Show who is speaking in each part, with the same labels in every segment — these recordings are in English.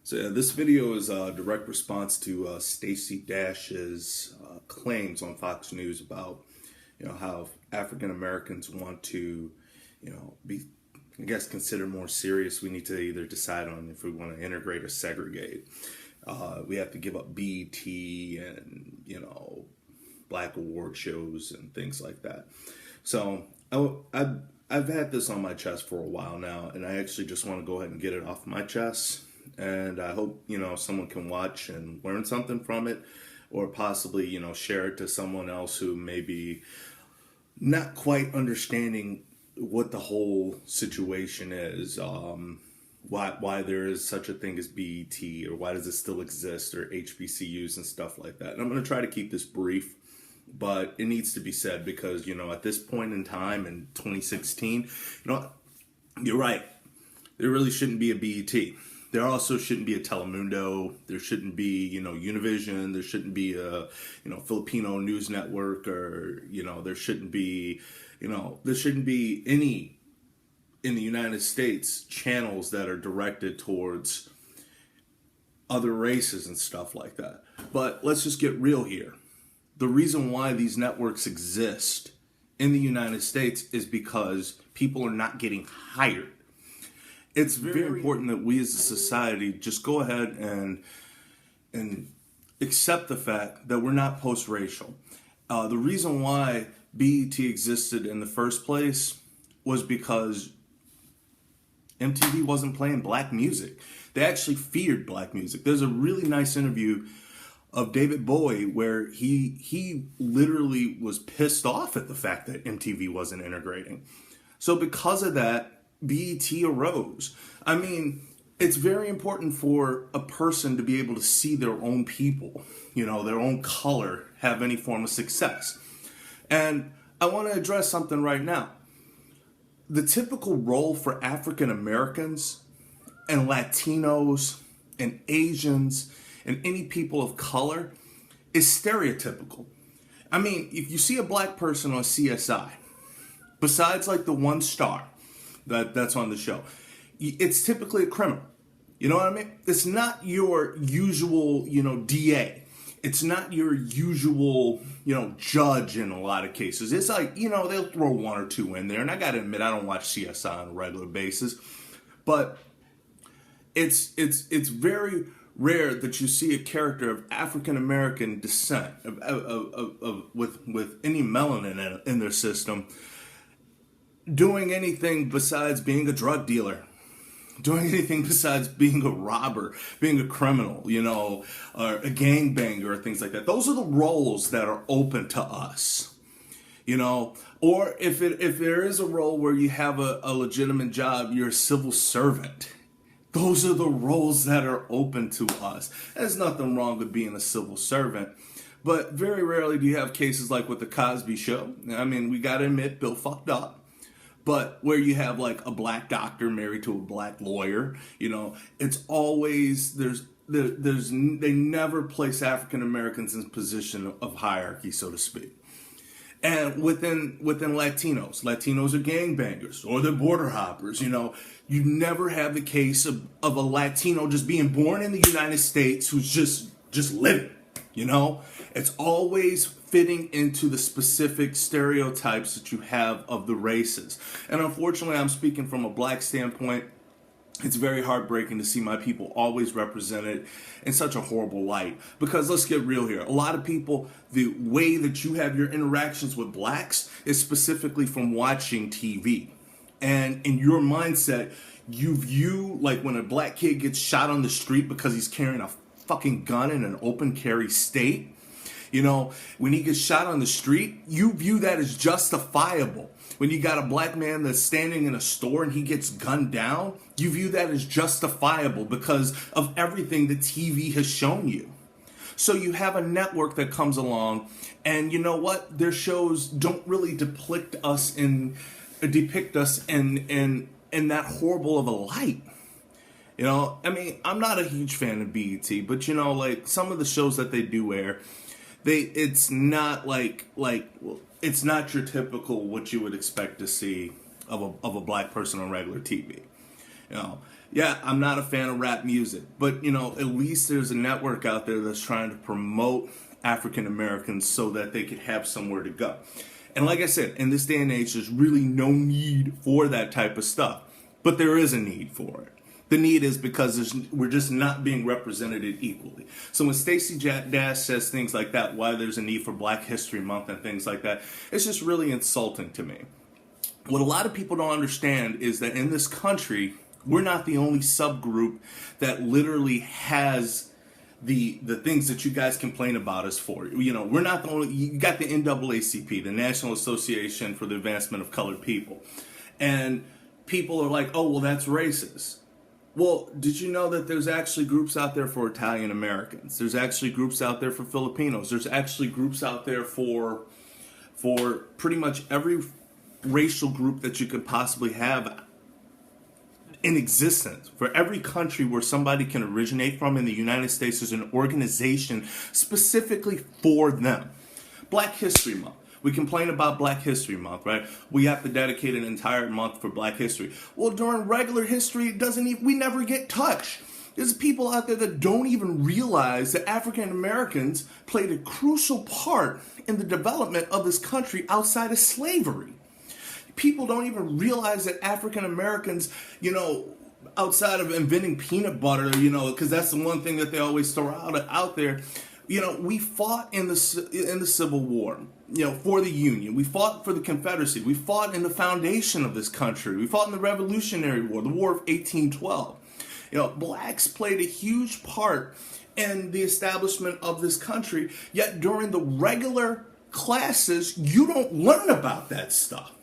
Speaker 1: So yeah, this video is a direct response to Stacey Dash's claims on Fox News about, how African Americans want to, be, I guess, considered more serious. We need to either decide on if we want to integrate or segregate. We have to give up BET and, black award shows and things like that. So I've had this on my chest for a while now, and I actually just want to go ahead and get it off my chest. And I hope, someone can watch and learn something from it, or possibly, share it to someone else who may be not quite understanding what the whole situation is, why there is such a thing as BET, or why does it still exist, or HBCUs and stuff like that. And I'm going to try to keep this brief, but it needs to be said because, at this point in time in 2016, you're right. There really shouldn't be a BET. There also shouldn't be a Telemundo. There shouldn't be, Univision. There shouldn't be a, Filipino news network, or, there shouldn't be, any in the United States channels that are directed towards other races and stuff like that. But let's just get real here. The reason why these networks exist in the United States is because people are not getting hired. It's very important that we as a society just go ahead and accept the fact that we're not post-racial. The reason why BET existed in the first place was because MTV wasn't playing black music. They actually feared black music. There's a really nice interview of David Bowie where he literally was pissed off at the fact that MTV wasn't integrating. So because of that, BET arose. I mean, it's very important for a person to be able to see their own people, their own color, have any form of success. And I want to address something right now. The typical role for African Americans and Latinos and Asians and any people of color is stereotypical. I mean, if you see a black person on CSI, besides like the one star that's on the show, it's typically a criminal. You know what I mean? It's not your usual, DA. It's not your usual, judge in a lot of cases. It's like, they'll throw one or two in there. And I got to admit, I don't watch CSI on a regular basis. But it's very rare that you see a character of African American descent, with any melanin in their system, doing anything besides being a drug dealer, doing anything besides being a robber, being a criminal, or a gangbanger or things like that. Those are the roles that are open to us, or if there is a role where you have a legitimate job, you're a civil servant. Those are the roles that are open to us. There's nothing wrong with being a civil servant, but very rarely do you have cases like with the Cosby Show. I mean, we got to admit, Bill fucked up. But where you have like a black doctor married to a black lawyer, it's always, they never place African Americans in a position of hierarchy, so to speak. And within Latinos are gangbangers or they're border hoppers, You never have the case of a Latino just being born in the United States who's just living, It's always fitting into the specific stereotypes that you have of the races. And unfortunately, I'm speaking from a black standpoint. It's very heartbreaking to see my people always represented in such a horrible light. Because let's get real here. A lot of people, the way that you have your interactions with blacks is specifically from watching TV. And in your mindset, you view like when a black kid gets shot on the street because he's carrying a fucking gun in an open carry state. When he gets shot on the street, you view that as justifiable. When you got a black man that's standing in a store and he gets gunned down, you view that as justifiable because of everything the TV has shown you. So you have a network that comes along, and you know what? Their shows don't really depict us in that horrible of a light. I mean, I'm not a huge fan of BET, but like some of the shows that they do air, it's not it's not your typical what you would expect to see of a black person on regular TV. Yeah, I'm not a fan of rap music, but at least there's a network out there that's trying to promote African Americans so that they could have somewhere to go. And like I said, in this day and age, there's really no need for that type of stuff, but there is a need for it. The need is because we're just not being represented equally. So when Stacey Dash says things like that, why there's a need for Black History Month and things like that, it's just really insulting to me. What a lot of people don't understand is that in this country, we're not the only subgroup that literally has the things that you guys complain about us for. We're not the only. You got the NAACP, the National Association for the Advancement of Colored People, and people are like, "Oh, well, that's racist." Well, did you know that there's actually groups out there for Italian Americans? There's actually groups out there for Filipinos. There's actually groups out there for pretty much every racial group that you could possibly have in existence. For every country where somebody can originate from in the United States, there's an organization specifically for them. Black History Month. We complain about Black History Month, right? We have to dedicate an entire month for Black history. Well, during regular history, we never get touched. There's people out there that don't even realize that African Americans played a crucial part in the development of this country outside of slavery. People don't even realize that African Americans, outside of inventing peanut butter, because that's the one thing that they always throw out there. We fought in the Civil War, for the Union. We fought for the Confederacy. We fought in the foundation of this country. We fought in the Revolutionary War, the War of 1812. Blacks played a huge part in the establishment of this country. Yet during the regular classes, you don't learn about that stuff.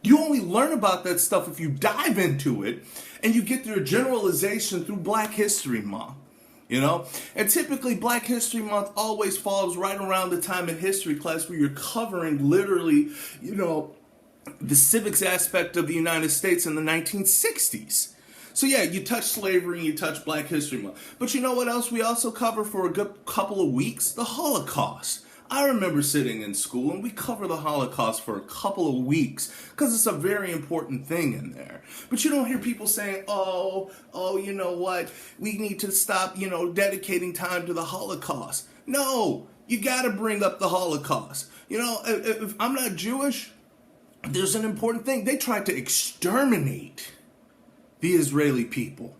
Speaker 1: You only learn about that stuff if you dive into it and you get your generalization through Black History Month, And typically Black History Month always falls right around the time in history class where you're covering literally, the civics aspect of the United States in the 1960s. So yeah, you touch slavery and you touch Black History Month. But you know what else we also cover for a good couple of weeks? The Holocaust. I remember sitting in school and we cover the Holocaust for a couple of weeks because it's a very important thing in there. But you don't hear people saying, oh, you know what? We need to stop, dedicating time to the Holocaust. No, you got to bring up the Holocaust. If I'm not Jewish, there's an important thing. They tried to exterminate the Israeli people.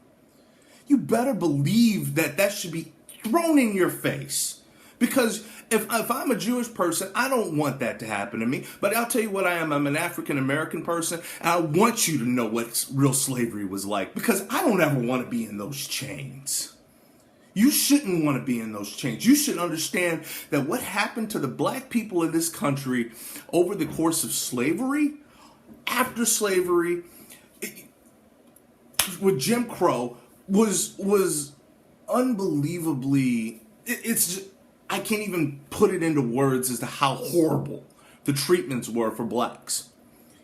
Speaker 1: You better believe that should be thrown in your face. Because if I'm a Jewish person, I don't want that to happen to me. But I'll tell you what I am. I'm an African American person. And I want you to know what real slavery was like. Because I don't ever want to be in those chains. You shouldn't want to be in those chains. You should understand that what happened to the black people in this country over the course of slavery, after slavery, with Jim Crow, was unbelievably... It's just, I can't even put it into words as to how horrible the treatments were for blacks.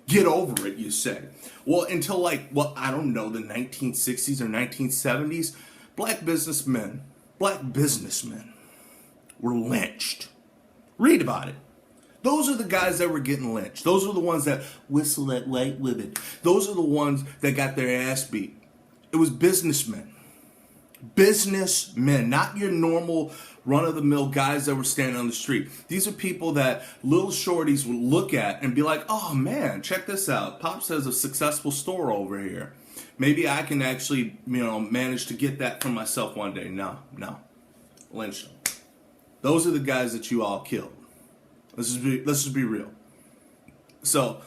Speaker 1: Get over it, you say. Well, until I don't know, the 1960s or 1970s, black businessmen were lynched. Read about it. Those are the guys that were getting lynched. Those are the ones that whistle at white women. Those are the ones that got their ass beat. It was businessmen. Businessmen, not your normal run-of-the-mill guys that were standing on the street. These are people that little shorties would look at and be like, oh man, check this out. Pops has a successful store over here. Maybe I can actually, manage to get that for myself one day. No. Lynch them. Those are the guys that you all killed. Let's just be real. So,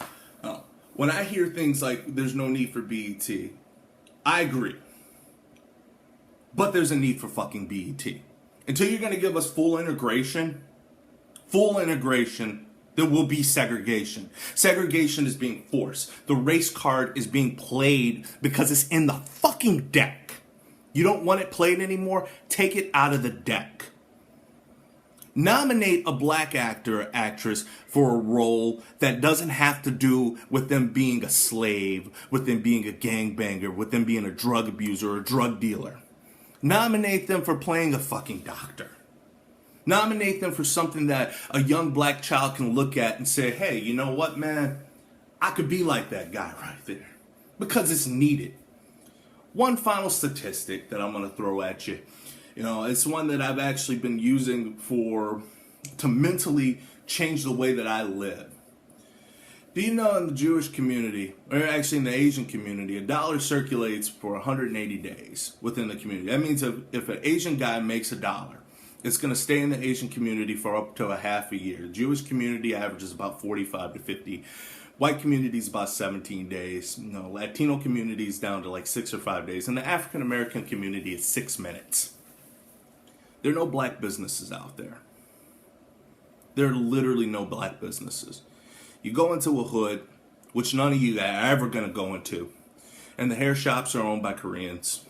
Speaker 1: when I hear things like there's no need for BET, I agree. But there's a need for fucking BET. Until you're going to give us full integration, there will be segregation. Segregation is being forced. The race card is being played because it's in the fucking deck. You don't want it played anymore? Take it out of the deck. Nominate a black actor or actress for a role that doesn't have to do with them being a slave, with them being a gangbanger, with them being a drug abuser or a drug dealer. Nominate them for playing a fucking doctor. Nominate them for something that a young black child can look at and say, hey, you know what, man? I could be like that guy right there. Because it's needed. one final statistic that I'm going to throw at you. It's one that I've actually been using to mentally change the way that I live. Do you know in the Jewish community, or actually in the Asian community, a dollar circulates for 180 days within the community? That means if an Asian guy makes $1, it's going to stay in the Asian community for up to a half a year. Jewish community averages about 45 to 50. White community is about 17 days. Latino community is down to like 6 or 5 days. And the African American community is 6 minutes. There are no black businesses out there. There are literally no black businesses. You go into a hood, which none of you are ever going to go into, and the hair shops are owned by Koreans.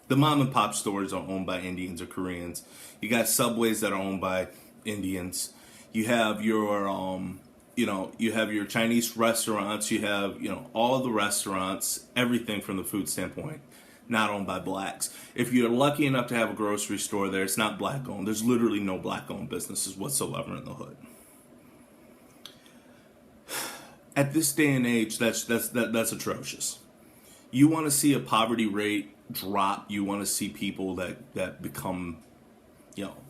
Speaker 1: The mom and pop stores are owned by Indians or Koreans. You got Subways that are owned by Indians. You have your, you have your Chinese restaurants. You have, all of the restaurants, everything from the food standpoint, not owned by blacks. If you're lucky enough to have a grocery store there, it's not black owned. There's literally no black owned businesses whatsoever in the hood. At this day and age, that's atrocious. You want to see a poverty rate drop. You want to see people that become,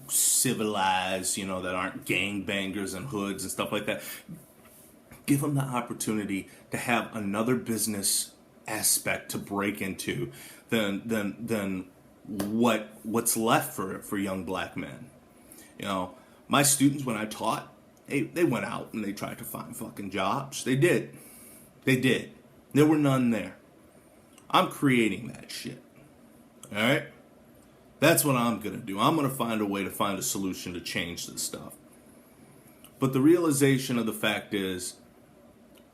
Speaker 1: civilized, that aren't gangbangers and hoods and stuff like that. Give them the opportunity to have another business aspect to break into than what's left for young black men. My students, when I taught, they went out and they tried to find fucking jobs. They did. There were none there. I'm creating that shit. All right? That's what I'm going to do. I'm going to find a way to find a solution to change this stuff. But the realization of the fact is,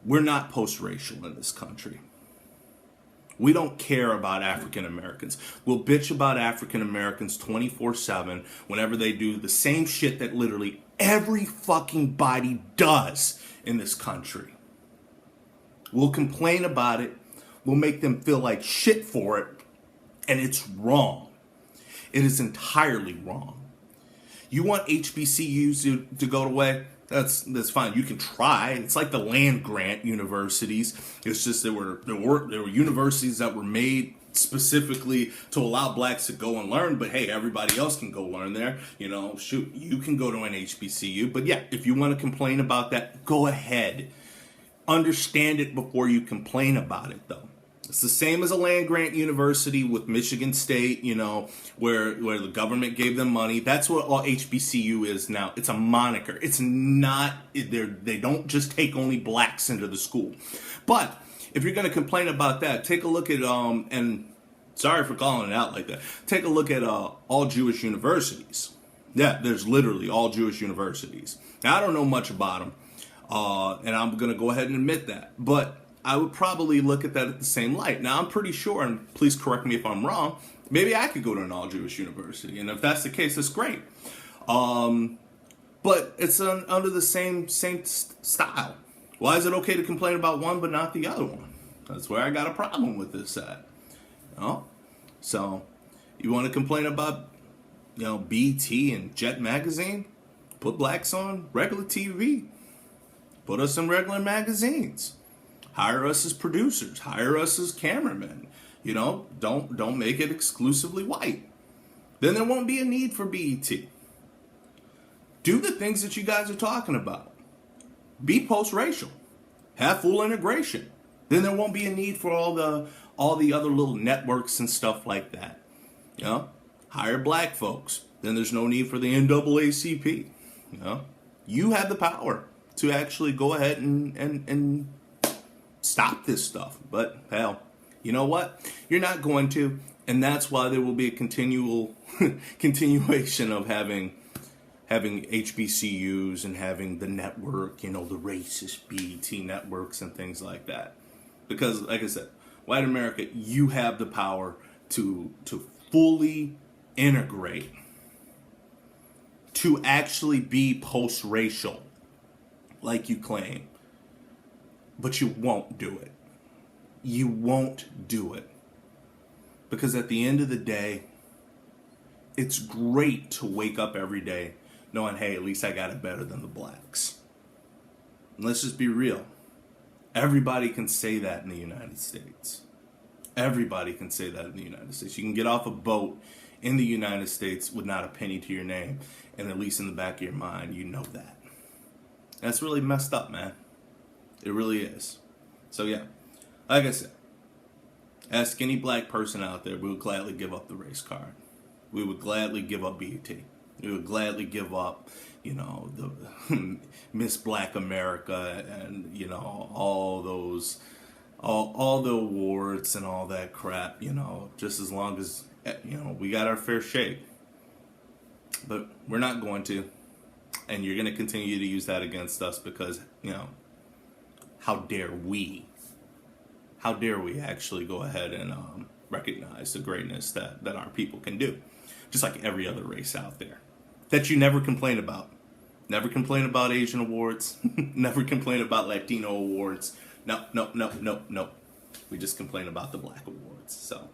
Speaker 1: we're not post-racial in this country. We don't care about African Americans. We'll bitch about African Americans 24/7 whenever they do the same shit that literally every fucking body does in this country. We'll complain about it. We'll make them feel like shit for it. And it's wrong. It is entirely wrong. You want HBCUs to go away? That's fine. You can try. It's like the land grant universities. It's just there were universities that were made specifically to allow blacks to go and learn, but hey, everybody else can go learn there. Shoot, you can go to an HBCU. But yeah, if you want to complain about that, go ahead. Understand it before you complain about it, though. It's the same as a land grant university with Michigan State, where the government gave them money. That's what all HBCU is now. It's a moniker. It's not, they don't just take only blacks into the school. But if you're going to complain about that, take a look at, and sorry for calling it out like that, take a look at all Jewish universities. Yeah, there's literally all Jewish universities. Now, I don't know much about them, and I'm going to go ahead and admit that. But I would probably look at that at the same light. Now, I'm pretty sure, and please correct me if I'm wrong, maybe I could go to an all-Jewish university. And if that's the case, that's great. But it's under the same style. Why is it okay to complain about one but not the other one? That's where I got a problem with this at. So, you want to complain about, BT and Jet Magazine? Put blacks on regular TV. Put us in regular magazines. Hire us as producers. Hire us as cameramen. Don't make it exclusively white. Then there won't be a need for BET. Do the things that you guys are talking about. Be post-racial. Have full integration. Then there won't be a need for all the other little networks and stuff like that. Hire black folks. Then there's no need for the NAACP. You have the power to actually go ahead and stop this stuff. But hell, you know what? You're not going to, and that's why there will be a continuation of having HBCUs and having the network, the racist BET networks and things like that. Because, like I said, white America, you have the power to fully integrate, to actually be post-racial, like you claim. But you won't do it. You won't do it. Because at the end of the day, it's great to wake up every day knowing, hey, at least I got it better than the blacks. And let's just be real. Everybody can say that in the United States. Everybody can say that in the United States. You can get off a boat in the United States with not a penny to your name, and at least in the back of your mind, you know that. That's really messed up, man. It really is. So yeah, like I said, ask any black person out there, we would gladly give up the race card. We would gladly give up BET. We would gladly give up, the Miss Black America and, all those, all the awards and all that crap, just as long as, we got our fair shake. But we're not going to. And you're going to continue to use that against us because, how dare we actually go ahead and recognize the greatness that our people can do. Just like every other race out there. That you never complain about. Never complain about Asian awards. Never complain about Latino awards. No. We just complain about the black awards. So,